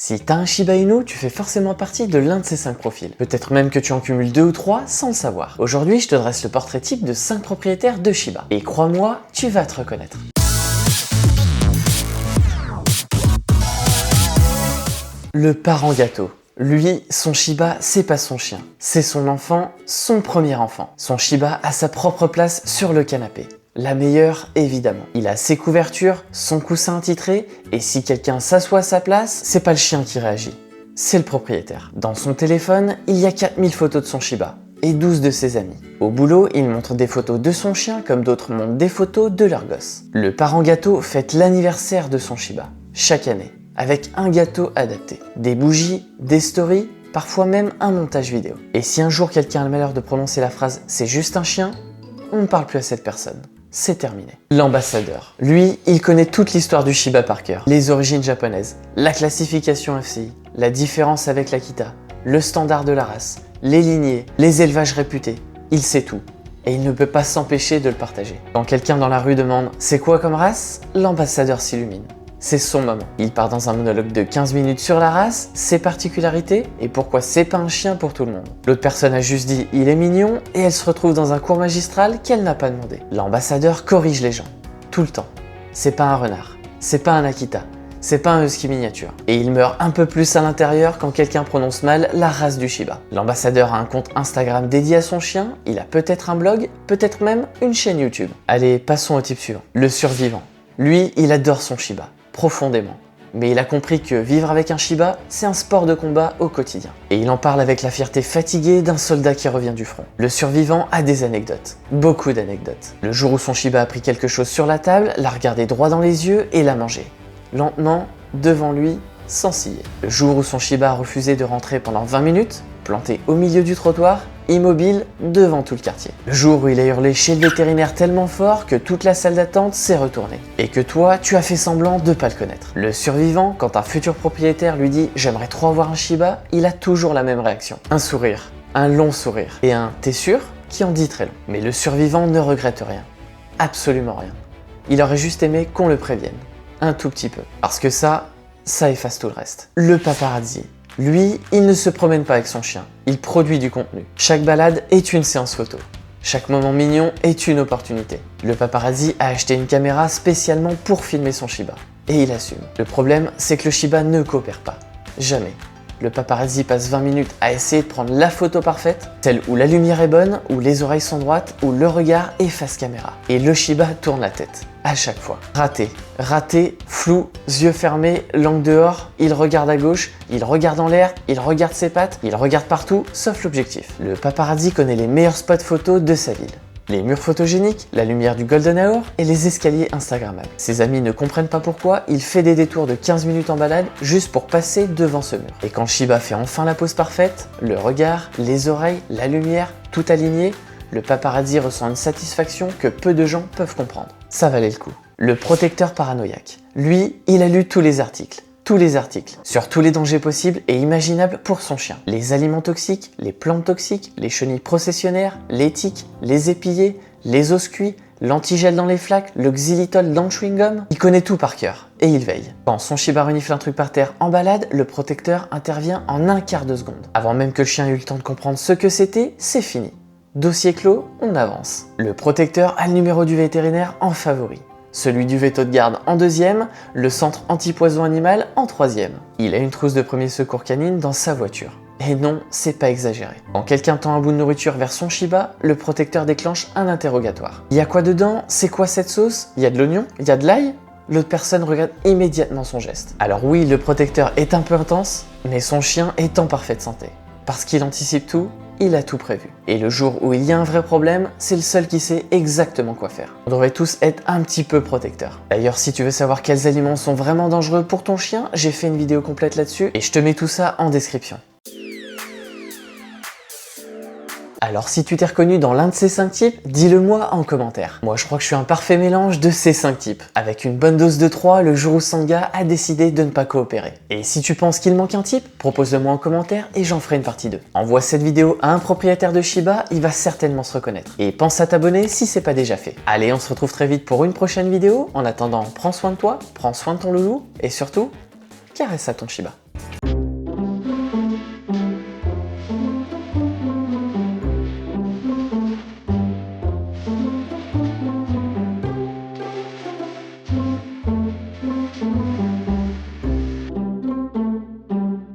Si t'as un Shiba Inu, tu fais forcément partie de l'un de ces 5 profils. Peut-être même que tu en cumules 2 ou 3 sans le savoir. Aujourd'hui, je te dresse le portrait type de 5 propriétaires de Shiba. Et crois-moi, tu vas te reconnaître. Le parent gâteau. Lui, son Shiba, c'est pas son chien. C'est son enfant, son premier enfant. Son Shiba a sa propre place sur le canapé. La meilleure, évidemment. Il a ses couvertures, son coussin attitré, et si quelqu'un s'assoit à sa place, c'est pas le chien qui réagit, c'est le propriétaire. Dans son téléphone, il y a 4000 photos de son Shiba, et 12 de ses amis. Au boulot, il montre des photos de son chien, comme d'autres montrent des photos de leur gosse. Le parent gâteau fête l'anniversaire de son Shiba, chaque année, avec un gâteau adapté. Des bougies, des stories, parfois même un montage vidéo. Et si un jour quelqu'un a le malheur de prononcer la phrase « c'est juste un chien », on ne parle plus à cette personne. C'est terminé. L'ambassadeur. Lui, il connaît toute l'histoire du Shiba par cœur. Les origines japonaises, la classification FCI, la différence avec l'Akita, le standard de la race, les lignées, les élevages réputés. Il sait tout. Et il ne peut pas s'empêcher de le partager. Quand quelqu'un dans la rue demande « c'est quoi comme race ?», l'ambassadeur s'illumine. C'est son moment. Il part dans un monologue de 15 minutes sur la race, ses particularités et pourquoi c'est pas un chien pour tout le monde. L'autre personne a juste dit « il est mignon » et elle se retrouve dans un cours magistral qu'elle n'a pas demandé. L'ambassadeur corrige les gens, tout le temps. C'est pas un renard, c'est pas un Akita, c'est pas un husky miniature. Et il meurt un peu plus à l'intérieur quand quelqu'un prononce mal la race du Shiba. L'ambassadeur a un compte Instagram dédié à son chien, il a peut-être un blog, peut-être même une chaîne YouTube. Allez, passons au type suivant. Le survivant. Lui, il adore son Shiba. Profondément. Mais il a compris que vivre avec un Shiba, c'est un sport de combat au quotidien. Et il en parle avec la fierté fatiguée d'un soldat qui revient du front. Le survivant a des anecdotes. Beaucoup d'anecdotes. Le jour où son Shiba a pris quelque chose sur la table, l'a regardé droit dans les yeux et l'a mangé. Lentement, devant lui, sans ciller. Le jour où son Shiba a refusé de rentrer pendant 20 minutes, planté au milieu du trottoir, immobile devant tout le quartier. Le jour où il a hurlé chez le vétérinaire tellement fort que toute la salle d'attente s'est retournée. Et que toi, tu as fait semblant de pas le connaître. Le survivant, quand un futur propriétaire lui dit « j'aimerais trop avoir un Shiba », il a toujours la même réaction. Un sourire, un long sourire, et un « t'es sûr ?» qui en dit très long. Mais le survivant ne regrette rien. Absolument rien. Il aurait juste aimé qu'on le prévienne. Un tout petit peu. Parce que ça efface tout le reste. Le paparazzi. Lui, il ne se promène pas avec son chien, il produit du contenu. Chaque balade est une séance photo. Chaque moment mignon est une opportunité. Le paparazzi a acheté une caméra spécialement pour filmer son Shiba. Et il assume. Le problème, c'est que le Shiba ne coopère pas. Jamais. Le paparazzi passe 20 minutes à essayer de prendre la photo parfaite, celle où la lumière est bonne, où les oreilles sont droites, où le regard est face caméra. Et le Shiba tourne la tête. À chaque fois. Raté. Raté, flou, yeux fermés, langue dehors, il regarde à gauche, il regarde en l'air, il regarde ses pattes, il regarde partout, sauf l'objectif. Le paparazzi connaît les meilleurs spots photos de sa ville. Les murs photogéniques, la lumière du golden hour et les escaliers instagrammables. Ses amis ne comprennent pas pourquoi, il fait des détours de 15 minutes en balade juste pour passer devant ce mur. Et quand Shiba fait enfin la pose parfaite, le regard, les oreilles, la lumière, tout aligné, le paparazzi ressent une satisfaction que peu de gens peuvent comprendre. Ça valait le coup. Le protecteur paranoïaque. Lui, il a lu tous les articles. Sur tous les dangers possibles et imaginables pour son chien. Les aliments toxiques, les plantes toxiques, les chenilles processionnaires, les tiques, les épillés, les os cuits, l'antigel dans les flaques, le xylitol dans le chewing-gum. Il connaît tout par cœur et il veille. Quand son Shiba renifle un truc par terre en balade, le protecteur intervient en un quart de seconde. Avant même que le chien ait eu le temps de comprendre ce que c'était, c'est fini. Dossier clos, on avance. Le protecteur a le numéro du vétérinaire en favori. Celui du veto de garde en deuxième, le centre anti-poison animal en troisième. Il a une trousse de premier secours canine dans sa voiture. Et non, c'est pas exagéré. Quand quelqu'un tend un bout de nourriture vers son Shiba, le protecteur déclenche un interrogatoire. Il y a quoi dedans? C'est quoi cette sauce? Il y a de l'oignon? Il y a de l'ail? L'autre personne regarde immédiatement son geste. Alors oui, le protecteur est un peu intense, mais son chien est en parfaite santé. Parce qu'il anticipe tout, il a tout prévu. Et le jour où il y a un vrai problème, c'est le seul qui sait exactement quoi faire. On devrait tous être un petit peu protecteurs. D'ailleurs, si tu veux savoir quels aliments sont vraiment dangereux pour ton chien, j'ai fait une vidéo complète là-dessus et je te mets tout ça en description. Alors si tu t'es reconnu dans l'un de ces 5 types, dis-le moi en commentaire. Moi je crois que je suis un parfait mélange de ces 5 types. Avec une bonne dose de 3 le jour où Sangha a décidé de ne pas coopérer. Et si tu penses qu'il manque un type, propose-le moi en commentaire et j'en ferai une partie 2. Envoie cette vidéo à un propriétaire de Shiba, il va certainement se reconnaître. Et pense à t'abonner si c'est pas déjà fait. Allez, on se retrouve très vite pour une prochaine vidéo. En attendant, prends soin de toi, prends soin de ton loulou et surtout, caresse à ton Shiba. ciao.